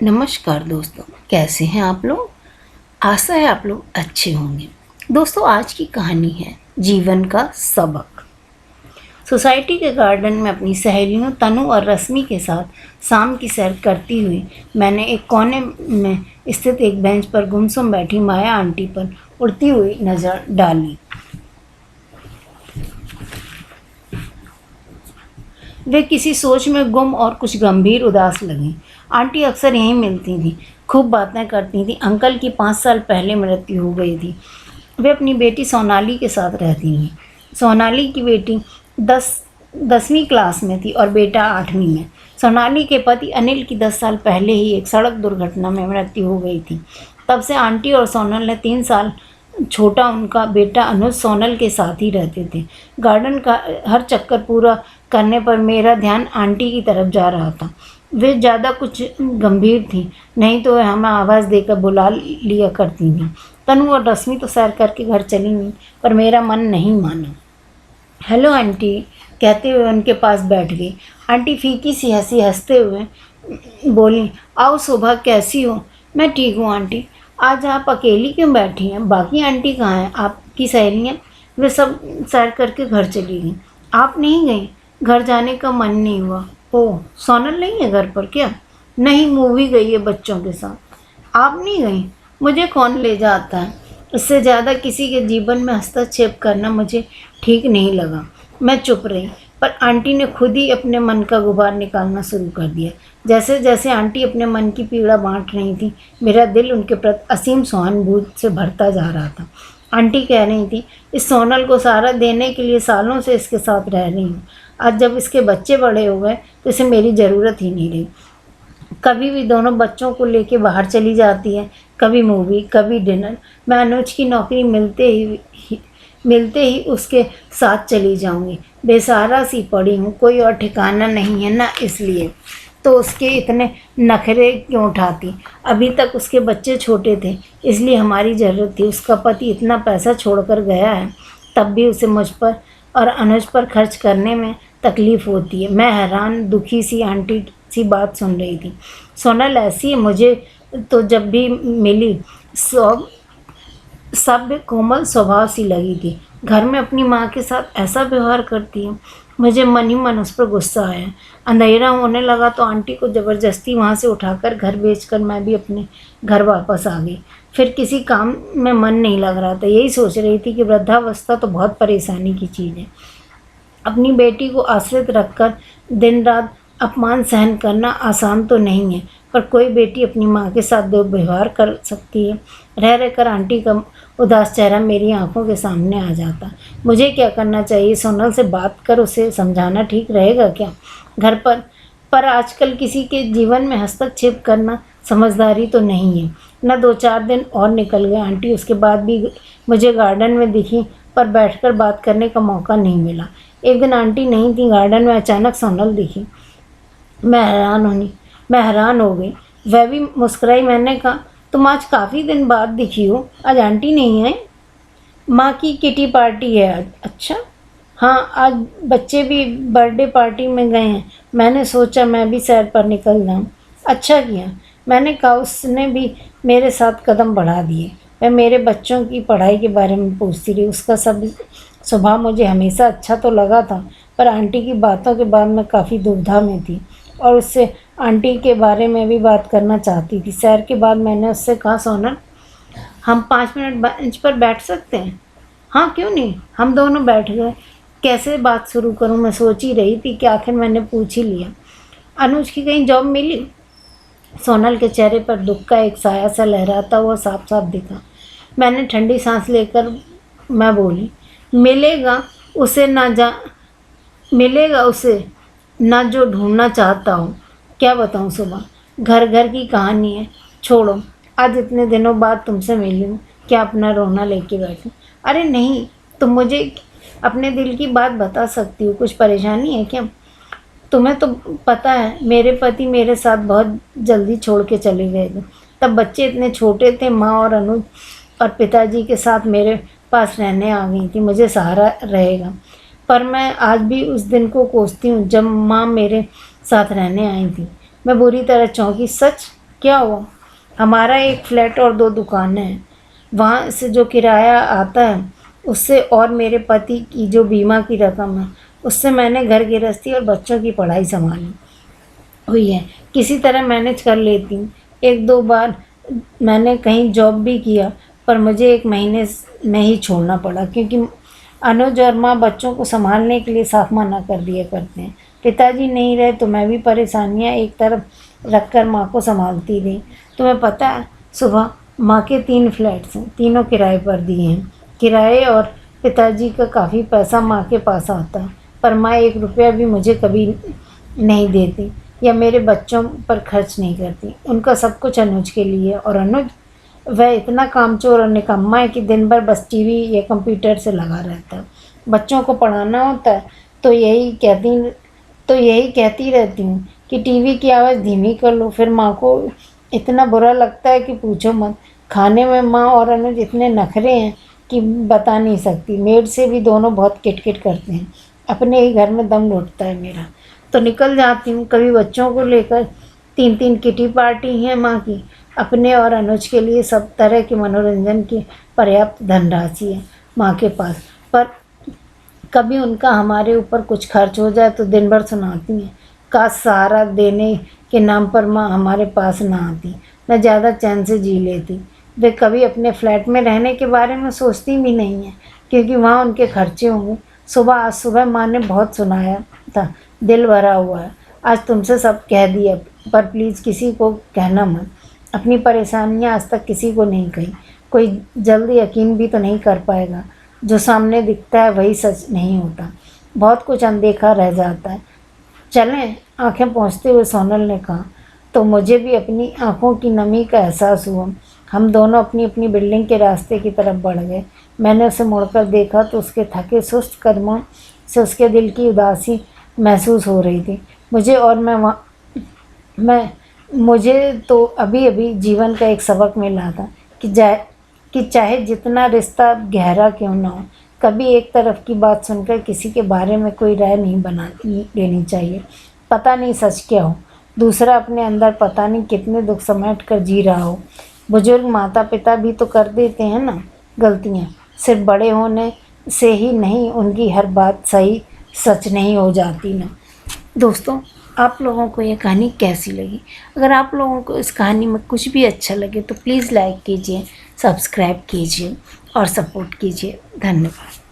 नमस्कार दोस्तों, कैसे हैं आप लोग। आशा है आप लोग अच्छे होंगे। दोस्तों, आज की कहानी है जीवन का सबक। सोसाइटी के गार्डन में अपनी सहेलियों तनु और रश्मि के साथ शाम की सैर करती हुई मैंने एक कोने में स्थित एक बेंच पर गुमसुम बैठी माया आंटी पर उड़ती हुई नज़र डाली। वे किसी सोच में गुम और कुछ गंभीर उदास लगीं। आंटी अक्सर यहीं मिलती थीं, खूब बातें करती थीं। अंकल की 5 साल पहले मृत्यु हो गई थी। वे अपनी बेटी सोनाली के साथ रहती थीं। सोनाली की बेटी 10वीं क्लास में थी और बेटा 8वीं में। सोनाली के पति अनिल की 10 साल पहले ही एक सड़क दुर्घटना में मृत्यु हो गई थी। तब से आंटी और सोनल ने 3 साल छोटा उनका बेटा अनुज सोनल के साथ ही रहते थे। गार्डन का हर चक्कर पूरा करने पर मेरा ध्यान आंटी की तरफ जा रहा था। वे ज़्यादा कुछ गंभीर थी, नहीं तो वह हमें आवाज़ देकर बुला लिया करती थी। तनु और रश्मि तो सैर करके घर चली गईं, पर मेरा मन नहीं माना। हेलो आंटी, कहते हुए उनके पास बैठ गई। आंटी फीकी सी हंसी हंसते हुए बोली, आओ शोभा, कैसी हो। मैं ठीक हूँ आंटी। आज आप अकेली क्यों बैठी हैं? बाकी आंटी कहाँ हैं? आपकी सहेलियाँ? वे सब सैर करके घर चली गईं। आप नहीं गई? घर जाने का मन नहीं हुआ। ओह, सोनल नहीं है घर पर क्या? नहीं, मूवी गई है बच्चों के साथ। आप नहीं गई? मुझे कौन ले जाता है। इससे ज़्यादा किसी के जीवन में हस्तक्षेप करना मुझे ठीक नहीं लगा। मैं चुप रही, पर आंटी ने खुद ही अपने मन का गुबार निकालना शुरू कर दिया। जैसे जैसे आंटी अपने मन की पीड़ा बांट रही थी, मेरा दिल उनके प्रति असीम सहानुभूति से भरता जा रहा था। आंटी कह रही थी, इस सोनल को सहारा देने के लिए सालों से इसके साथ रह रही हूँ। आज जब इसके बच्चे बड़े हो गए तो इसे मेरी ज़रूरत ही नहीं रही। कभी भी दोनों बच्चों को लेके बाहर चली जाती है, कभी मूवी, कभी डिनर। मैं अनुज की नौकरी मिलते ही उसके साथ चली जाऊंगी। बेसहारा सी पड़ी हूँ, कोई और ठिकाना नहीं है ना, इसलिए तो उसके इतने नखरे क्यों उठाती। अभी तक उसके बच्चे छोटे थे, इसलिए हमारी ज़रूरत थी। उसका पति इतना पैसा छोड़कर गया है, तब भी उसे मुझ पर और अनुज पर खर्च करने में तकलीफ़ होती है। मैं हैरान दुखी सी आंटी सी बात सुन रही थी। सोनल ऐसी है, मुझे तो जब भी मिली सभ्य कोमल स्वभाव सी लगी थी। घर में अपनी माँ के साथ ऐसा व्यवहार करती है। मुझे मन ही मन उस पर गुस्सा आया। अंधेरा होने लगा तो आंटी को ज़बरदस्ती वहाँ से उठाकर घर भेजकर मैं भी अपने घर वापस आ गई। फिर किसी काम में मन नहीं लग रहा था। यही सोच रही थी कि वृद्धावस्था तो बहुत परेशानी की चीज़ है। अपनी बेटी को आश्रित रखकर दिन रात अपमान सहन करना आसान तो नहीं है, पर कोई बेटी अपनी माँ के साथ दुर्व्यवहार कर सकती है। रह रहकर आंटी का उदास चेहरा मेरी आंखों के सामने आ जाता। मुझे क्या करना चाहिए? सोनल से बात कर उसे समझाना ठीक रहेगा क्या? घर पर आजकल किसी के जीवन में हस्तक्षेप करना समझदारी तो नहीं है। न 2-4 दिन और निकल गए आंटी उसके बाद भी मुझे गार्डन में दिखी, पर बैठकर बात करने का मौका नहीं मिला। एक दिन आंटी नहीं थी, गार्डन में अचानक सोनल दिखी। मैं हैरान हो गई। वह भी मुस्कुराई। मैंने कहा, तुम आज काफ़ी दिन बाद दिखी हो, आज आंटी नहीं है? माँ की किटी पार्टी है आज। अच्छा, हाँ, आज बच्चे भी बर्थडे पार्टी में गए हैं। मैंने सोचा मैं भी सैर पर निकल जाऊँ। अच्छा किया, मैंने कहा। उसने भी मेरे साथ कदम बढ़ा दिए। वह मेरे बच्चों की पढ़ाई के बारे में पूछती रही। उसका सब स्वभाव मुझे हमेशा अच्छा तो लगा था, पर आंटी की बातों के बाद मैं काफ़ी दुविधा में थी और उससे आंटी के बारे में भी बात करना चाहती थी। सैर के बाद मैंने उससे कहा, सोनल, हम 5 मिनट बेंच पर बैठ सकते हैं? हाँ, क्यों नहीं। हम दोनों बैठ गए। कैसे बात शुरू करूं, मैं सोच ही रही थी कि आखिर मैंने पूछ ही लिया। अनुज की कहीं जॉब मिली? सोनल के चेहरे पर दुख का एक साया सा लहराता हुआ साफ साफ दिखा। मैंने ठंडी सांस लेकर मैं बोली, मिलेगा उसे ना जो ढूंढना चाहता हूँ। क्या बताऊँ सुबह, घर घर की कहानी है। छोड़ो, आज इतने दिनों बाद तुमसे मिली हूँ, क्या अपना रोना लेके बैठूँ? अरे नहीं, तुम मुझे अपने दिल की बात बता सकती हो। कुछ परेशानी है क्या? तुम्हें तो पता है मेरे पति मेरे साथ बहुत जल्दी छोड़ के चले गए थे। तब बच्चे इतने छोटे थे। माँ और अनुज और पिताजी के साथ मेरे पास रहने आ गई थी। मुझे सहारा रहेगा। पर मैं आज भी उस दिन को कोसती हूँ जब माँ मेरे साथ रहने आई थी। मैं बुरी तरह चौंकी। सच? क्या हुआ? हमारा एक फ्लैट और 2 दुकानें हैं। वहाँ से जो किराया आता है उससे और मेरे पति की जो बीमा की रकम है उससे मैंने घर गृहस्थी और बच्चों की पढ़ाई संभाली हुई है। किसी तरह मैनेज कर लेती हूँ। 1-2 बार मैंने कहीं जॉब भी किया पर मुझे 1 महीने में ही छोड़ना पड़ा क्योंकि अनुज और माँ बच्चों को संभालने के लिए साफ मना कर दिया करते हैं। पिताजी नहीं रहे तो मैं भी परेशानियाँ एक तरफ रखकर माँ को संभालती रही। तुम्हें पता है, सुबह माँ के 3 फ्लैट्स हैं, तीनों किराए पर दिए हैं। किराए और पिताजी का काफ़ी पैसा माँ के पास आता है पर माँ 1 रुपया भी मुझे कभी नहीं देती या मेरे बच्चों पर खर्च नहीं करती। उनका सब कुछ अनुज के लिए है और अनुज वह इतना कामचोर और निकम्मा है कि दिन भर बस टीवी या कंप्यूटर से लगा रहता है। बच्चों को पढ़ाना होता है तो यही कहती रहती हूँ कि टीवी की आवाज़ धीमी कर लो। फिर माँ को इतना बुरा लगता है कि पूछो मत। खाने में माँ और अनुज इतने नखरे हैं कि बता नहीं सकती। मेड से भी दोनों बहुत किटकिट करते हैं। अपने ही घर में दम घुटता है मेरा। तो निकल जाती हूँ। कभी बच्चों को लेकर 3-3 किटी पार्टी हैं माँ की। अपने और अनुज के लिए सब तरह के मनोरंजन की पर्याप्त धनराशि है माँ के पास। पर कभी उनका हमारे ऊपर कुछ खर्च हो जाए तो दिन भर सुनाती हैं। काश सहारा देने के नाम पर माँ हमारे पास ना आती, मैं ज़्यादा चैन से जी लेती। वे कभी अपने फ्लैट में रहने के बारे में सोचती भी नहीं हैं क्योंकि वहाँ उनके खर्चे होंगे। आज सुबह माँ ने बहुत सुनाया था, दिल भरा हुआ है। आज तुमसे सब कह दिया पर प्लीज़ किसी को कहना मत। अपनी परेशानियाँ आज तक किसी को नहीं कही। कोई जल्द यकीन भी तो नहीं कर पाएगा। जो सामने दिखता है वही सच नहीं होता। बहुत कुछ अनदेखा रह जाता है। चलें? आंखें पोंछते हुए सोनल ने कहा। तो मुझे भी अपनी आंखों की नमी का एहसास हुआ। हम दोनों अपनी अपनी बिल्डिंग के रास्ते की तरफ बढ़ गए। मैंने उसे मुड़कर देखा तो उसके थके सुस्त कदमों से उसके दिल की उदासी महसूस हो रही थी। मुझे तो अभी अभी जीवन का एक सबक मिला था कि चाहे जितना रिश्ता गहरा क्यों ना हो, कभी एक तरफ की बात सुनकर किसी के बारे में कोई राय नहीं बना लेनी चाहिए। पता नहीं सच क्या हो, दूसरा अपने अंदर पता नहीं कितने दुख समेट कर जी रहा हो। बुजुर्ग माता पिता भी तो कर देते हैं ना गलतियाँ। सिर्फ बड़े होने से ही नहीं उनकी हर बात सही सच नहीं हो जाती ना। दोस्तों, आप लोगों को ये कहानी कैसी लगी? अगर आप लोगों को इस कहानी में कुछ भी अच्छा लगे तो प्लीज़ लाइक कीजिए, सब्सक्राइब कीजिए और सपोर्ट कीजिए। धन्यवाद।